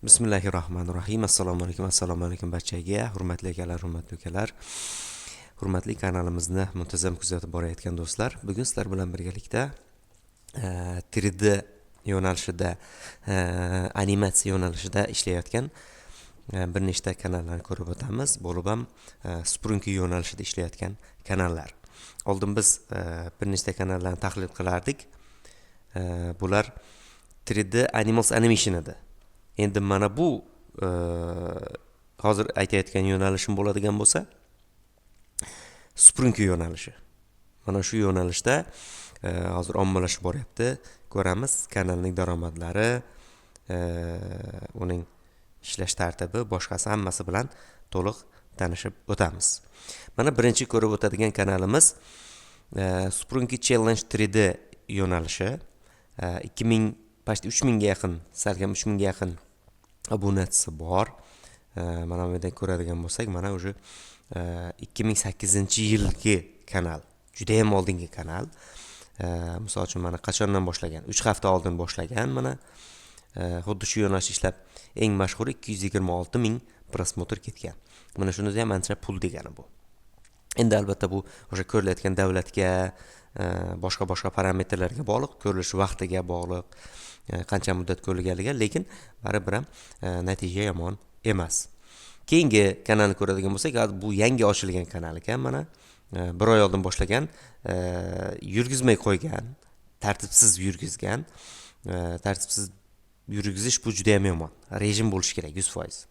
Bismillahirrohmanirrohim. Assalomu alaykum barchaga. Hurmatli akalar, hurmatli ukalar. Hurmatli kanalimizni muntazam kuzatib borayotgan do'stlar. Bugun sizlar bilan birgalikda 3D yo'nalishida, animatsiya yo'nalishida ishlayotgan bir nechta kanallarni ko'rib o'tamiz. Bo'lib ham Sprunky yo'nalishida ishlayotgan kanallar. Oldin biz bir nechta kanallarni tahlil qilardik. Bular 3D Animals Animation edi. Endi mana bu hozir aytayotgan yo'nalishim bo'ladigan bo'lsa, Sprunky yo'nalishi. Mana shu yo'nalishda hozir ommalashib boryapti. Ko'ramiz kanalning daromadlari, uning ishlash tartibi, boshqasi hammasi bilan to'liq tanishib o'tamiz. Mana birinchi ko'rib o'tadigan kanalimiz Sprunky Challenge 3D yo'nalishi. 3000 ga yaqin, salkam 3000 ga yaqin obunachisi bor. Mana bu yerda ko'radigan bo'lsak, mana o'sha 2008-yilgi kanal. Juda ham oldingi kanal. Misol uchun mana qachondan boshlangan? 3 hafta oldin boshlangan mana. Xuddi shu yo'nalish ishlab eng mashhur 226 ming prosmotr ketgan. Mana shunisi ham ancha pul degani bu. Endi albatta bu o'sha ko'rilayotgan davlatga, boshqa parametrlarga bog'liq, ko'rilish vaqtiga bog'liq, qancha muddat ko'rilganligiga, lekin baribir ham natija yomon emas. Keyingi kanalni ko'radigan bo'lsak, bu yangi ochilgan kanal ekan, mana 1 oy oldin boshlagan, yurgizmay qo'ygan, tartibsiz yurgizgan. Tartibsiz yurgizish bu juda ham yomon. Rejim bo'lishi kerak 100%.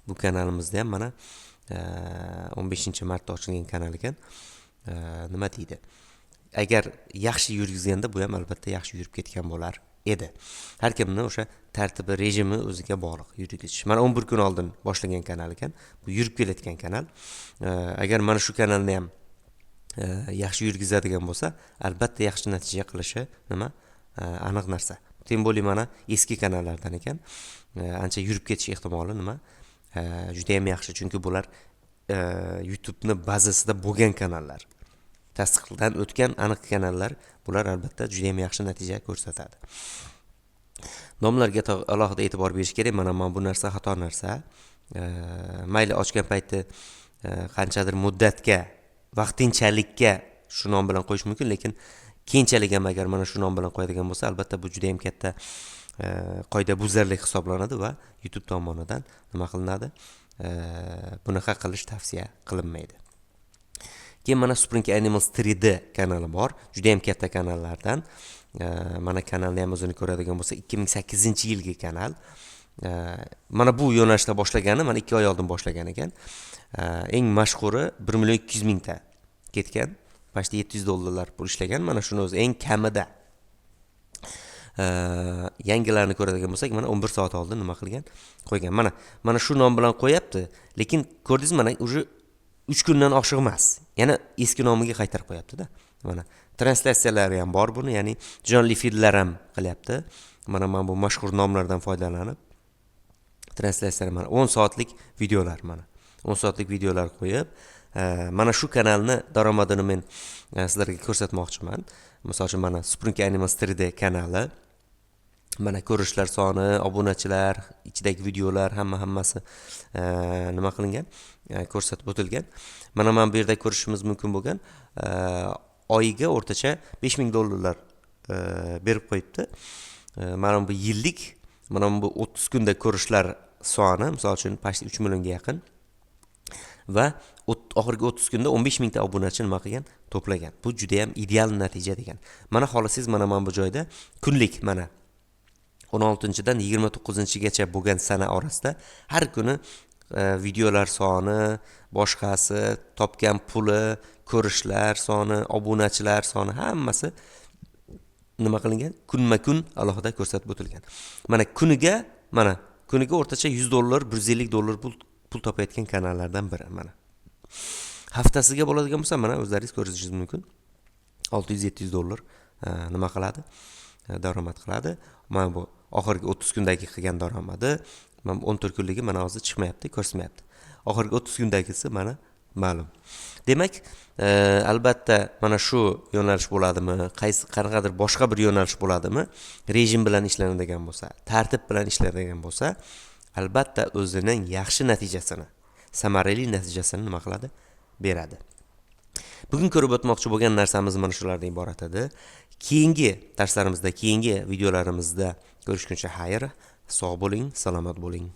Bu kanalimizda ham mana 15-martda ochilgan kanal ekan. Nima deydi? Agar yaxshi yurgizganda bu ham albatta yaxshi yurib ketgan bo'lar edi. Har kimning o'sha tartibi, rejimi o'ziga bog'liq yurgizish. Mana 11 kun oldin boshlagan kanal ekan. Bu yurib kelayotgan kanal. Agar mana shu kanalni ham yaxshi yurgizadigan bo'lsa, albatta yaxshi natija qilishi nima? Aniq narsa. Tem bo'li mana eski kanallardan ekan. Ancha yurib ketish ehtimoli nima? Juda ham yaxshi, chunki bular YouTube'ning bazasida bo'lgan kanallar. Tasdiqdan o'tgan aniq kanallar, bular albatta juda ham yaxshi natija ko'rsatadi. Nomlarga alohida e'tibor berish kerak. Mana bu narsa xato narsa. Mayli ochgan payti qanchadir muddatga, vaqtinchalikka shu nom bilan qo'yish mumkin, lekin keyinchalik ham agar mana shu nom bilan qo'yadigan bo'lsa, albatta bu juda ham katta qoidabuzarlik hisoblanadi va YouTube tomonidan nima qilinadi? Bunaqa qilish tavsiya qilinmaydi. Keyin mana Sprunky Animals 3D kanali bor. Juda ham katta kanallardan. Mana kanalni ham o'zini ko'radigan bo'lsa, 2008-yilgi kanal. Mana bu yo'nalishda boshlagani, mana 2 oy oldin boshlagan ekan. Eng mashhuri 1.200.000 ta ketgan. Pashti $700 pul ishlagan. Mana shuni o'zi eng kamida. Yangilarni ko'radigan bo'lsak, mana 11 soat oldin nima qilgan? Qo'ygan. Mana shu nom bilan qo'yapti, lekin ko'rdingizmi, mana o'sha 3 kundan oshiq emas. Yana eski nomiga qaytarib qo'yapti-da. Mana translyatsiyalari ham bor buni, ya'ni jonli feedlar ham qilyapti. Mana bu mashhur nomlardan foydalanib translyatsiyalar, mana 10 soatlik videolar, mana 10 soatlik videolar qo'yib, mana shu kanalni daromadini men sizlarga ko'rsatmoqchiman. Misol uchun mana Sprunky Animals 3D kanali. Mana ko'rishlar soni, obunachilar, ichidagi videolar hammasi nima qilingan? Ko'rsatib o'tilgan. Mana bu yerda ko'rishimiz mumkin bo'lgan. Oyiga o'rtacha $5000 berib qo'yibdi. Mana bu yillik, mana bu 30 kunda ko'rishlar soni, misol uchun pashti 3 millionga yaqin va oxirgi 30 kunda 15 mingta obunachi nima qilgan? To'plagan. Bu juda ham ideal natija degan. Mana xolasiz mana bu joyda kunlik mana 16-dan 29-gacha bo'lgan sana orasida har kuni videolar soni, boshqasi, topgan puli, ko'rishlar soni, obunachilar soni hammasi nima qilingan? Kunma-kun alohida ko'rsatib o'tilgan. Mana kuniga o'rtacha $100, $150 pul topayotgan kanallardan biri mana. Haftasiga bo'ladigan bo'lsa, mana o'zlaringiz ko'rishingiz mumkin. $600-700 nima qiladi? Daromad qiladi. Mana bu oxirgi 30 kundagi qilgan daromadi. Mana 14 kunligi mana hozir chiqmayapti, ko'rsatmayapti. Oxirgi 30 kundagisi mana Ma'lum. Demak, albatta mana shu yo'nalish bo'ladimi, qanaqadir boshqa bir yo'nalish bo'ladimi, rejim bilan ishlanadigan bo'lsa, tartib bilan ishlanadigan bo'lsa, albatta o'zining yaxshi natijasini, samarali natijasini nima qiladi? Beradi. Bugun ko'rib o'tmoqchi bo'lgan narsamiz mana shulardan iborat edi. Keyingi darslarimizda, keyingi videolarimizda ko'rishguncha xayr, sog' bo'ling, salomat bo'ling.